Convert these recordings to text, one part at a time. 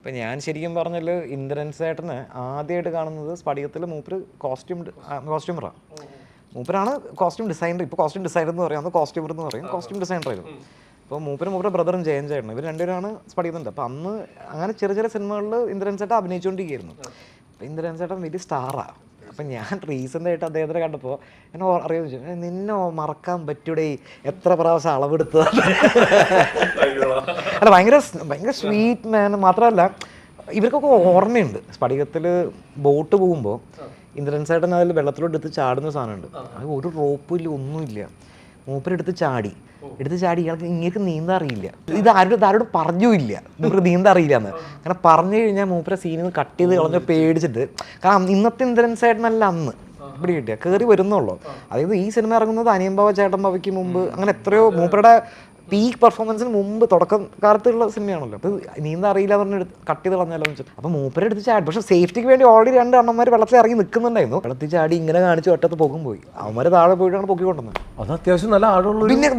ഇപ്പം ഞാൻ ശരിക്കും പറഞ്ഞാൽ ഇന്ദ്രൻസ് ചേട്ടന് ആദ്യമായിട്ട് കാണുന്നത് സ്പടികത്തിൽ മൂപ്പര് കോസ്റ്റ്യൂമറാണ്. മൂപ്പരാണ് കോസ്റ്റ്യൂം ഡിസൈനർ. ഇപ്പോൾ കോസ്റ്റ്യൂം ഡിസൈനർ എന്ന് പറയും, അന്ന് കോസ്റ്റ്യൂമർ എന്ന് പറയും, കോസ്റ്റ്യൂം ഡിസൈനർ ആയിരുന്നു. അപ്പോൾ മൂപ്പരുടെ ബ്രദറും ജയൻ ചേട്ടനും ഇവർ രണ്ടുപേരാണ് സ്പടികത്തിൻ്റെ. അപ്പോൾ അന്ന് അങ്ങനെ ചെറിയ ചെറിയ സിനിമകളിൽ ഇന്ദ്രൻസ് ചേട്ടൻ അഭിനയിച്ചുകൊണ്ടിരിക്കുകയായിരുന്നു. അപ്പോൾ ഇന്ദ്രൻസ് ചേട്ടൻ വലിയ സ്റ്റാറാണ്. അപ്പം ഞാൻ റീസെൻ്റായിട്ട് അദ്ദേഹത്തിനെ കണ്ടപ്പോൾ എന്നെ അറിയാമെന്ന് വെച്ചാൽ നിന്നെ മറക്കാൻ പറ്റൂടെ, എത്ര പ്രാവശ്യം അളവെടുത്തതാണ്. അല്ല, ഭയങ്കര ഭയങ്കര സ്വീറ്റ് മാൻ. മാത്രമല്ല ഇവർക്കൊക്കെ ഓർമ്മയുണ്ട്. സ്പടികത്തിൽ ബോട്ട് പോകുമ്പോൾ ഇന്ദ്രൻസ് ചേട്ടൻ അതിൽ വെള്ളത്തിലോട്ട് എടുത്ത് ചാടുന്ന സാധനമുണ്ട്. അത് ഒരു റോപ്പില്ല, ഒന്നുമില്ല. മൂപ്പരെടുത്ത് ചാടി ഇയാൾക്ക് ഇങ്ങേക്ക് നീന്താൻ അറിയില്ല. ഇത് ആരോടും പറഞ്ഞുമില്ല മൂപ്പര് നീന്താൻ അറിയില്ല എന്ന്. കാരണം പറഞ്ഞു കഴിഞ്ഞാൽ മൂപ്പരെ സീനിൽ നിന്ന് കട്ട് ചെയ്ത് കളഞ്ഞ പേടിച്ചിട്ട്. കാരണം ഇന്നത്തെ ഇന്ദ്രൻസ് ചേട്ടനല്ല അന്ന് ഇവിടെ കിട്ടിയ കയറി വരുന്നുള്ളൂ. അതായത് ഈ സിനിമ ഇറങ്ങുന്നത് അനിയൻ ബാവ ചേട്ടൻ ബാവയ്ക്ക് മുമ്പ്, അങ്ങനെ എത്രയോ മൂപ്പരുടെ പീക്ക് പെർഫോമൻസിന് മുമ്പ് തുടക്കകാലത്തുള്ള സിനിമയാണല്ലോ. അപ്പോൾ നീന്താ അറിയില്ല എന്ന് പറഞ്ഞ് കട്ട് ചെയ്ത് കളഞ്ഞാലോ എന്ന് വെച്ചാൽ. അപ്പോൾ മൂപ്പരെടുത്ത് ചാടി. പക്ഷേ സേഫ്റ്റിക്ക് വേണ്ടി ഓൾറെഡി 2 അണ്ണന്മാർ വെള്ളത്തിൽ ഇറങ്ങി നിൽക്കുന്നുണ്ടായിരുന്നു. വെള്ളത്തിൽ ചാടി ഇങ്ങനെ കാണിച്ച് ഒറ്റത്ത് പോകും പോയി. അവന്മാർ താഴെ പോയിട്ടാണ് പൊക്കിക്കൊണ്ടുവന്നത്. അത് അത്യാവശ്യം നല്ല ആഴമുള്ള. പിന്നെ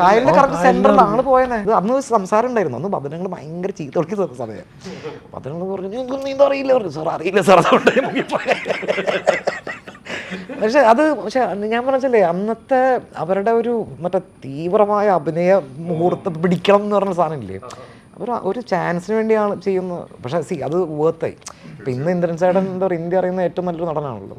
കായലിന്റെ കറക്റ്റ് സെന്ററിലാണ് പോയത്. അന്ന് സംസാരം ഉണ്ടായിരുന്നു. അന്ന് ബദനങ്ങൾ ഭയങ്കര ചീത്ത വിളിക്കുന്ന സമയം. ബദനങ്ങൾ പറഞ്ഞു നീന്താ അറിയില്ല പറഞ്ഞു. സാർ അറിയില്ല സാർ, അതുകൊണ്ട് പക്ഷെ ഞാൻ പറഞ്ഞല്ലേ, അന്നത്തെ അവരുടെ ഒരു മറ്റേ തീവ്രമായ അഭിനയ മുഹൂർത്തം പിടിക്കണം എന്ന് പറഞ്ഞ സാധനം ഇല്ലേ, അവർ ഒരു ചാൻസിന് വേണ്ടിയാണ് ചെയ്യുന്നത്. പക്ഷേ അത് വേർത്തായി. ഇപ്പം ഇന്ന് ഇന്ദ്രൻസ് ചേട്ടൻ എന്താ പറയുക, ഇന്ത്യ അറിയുന്ന ഏറ്റവും നല്ലൊരു നടനാണല്ലോ.